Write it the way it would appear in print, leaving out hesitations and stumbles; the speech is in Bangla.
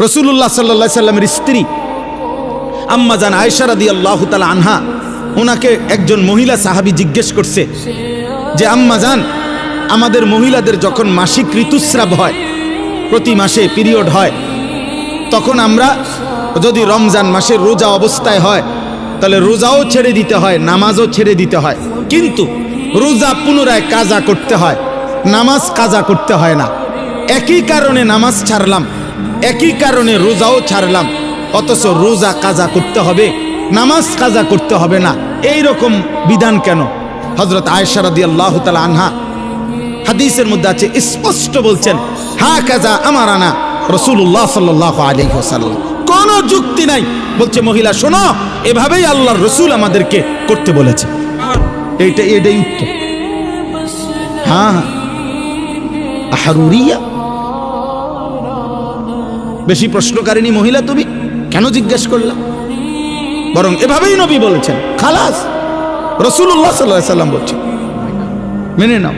রাসূলুল্লাহ সাল্লাল্লাহু আলাইহি সাল্লামের স্ত্রী আম্মা জান আয়েশা রাদিয়াল্লাহু তাআলা আনহা, ওনাকে একজন মহিলা সাহাবী জিজ্ঞেস করছে যে আম্মা জান, আমাদের মহিলাদের যখন মাসিক ঋতুস্রাব হয়, প্রতি মাসে পিরিয়ড হয়, তখন আমরা যদি রমজান মাসে রোজা অবস্থায় হয় তাহলে রোজাও ছেড়ে দিতে হয়, নামাজও ছেড়ে দিতে হয়, কিন্তু রোজা পুনরায় কাজা করতে হয়, নামাজ কাজা করতে হয় না। একই কারণে নামাজ ছাড়লাম, একই কারণে রোজাও ছাড়লাম, অথচ রোজা কাজা করতে হবে, নামাজ কাজা করতে হবে না, এই রকম বিধান কেন? হযরত আয়েশা রাদিয়াল্লাহু তাআলা আনহা হাদিসের মধ্যে আছে, স্পষ্ট বলছেন, হা কাজা আমারানা রাসূলুল্লাহ সাল্লাল্লাহু আলাইহি ওয়াসাল্লাম। কোনো যুক্তি নাই। বলছে মহিলা শোনো, এভাবেই আল্লাহর রাসূল আমাদেরকে করতে বলেছে। এইটাই উত্তর। হ্যাঁ, আহরুরিয়া, বেশি প্রশ্নকারিনী মহিলা তুমি, কেন জিজ্ঞেস করলা? বরং এভাবেই নবী বলেছেন, খালাস। রাসূলুল্লাহ সাল্লাল্লাহু আলাইহি ওয়াসাল্লাম বলছেন, মেনে নাও।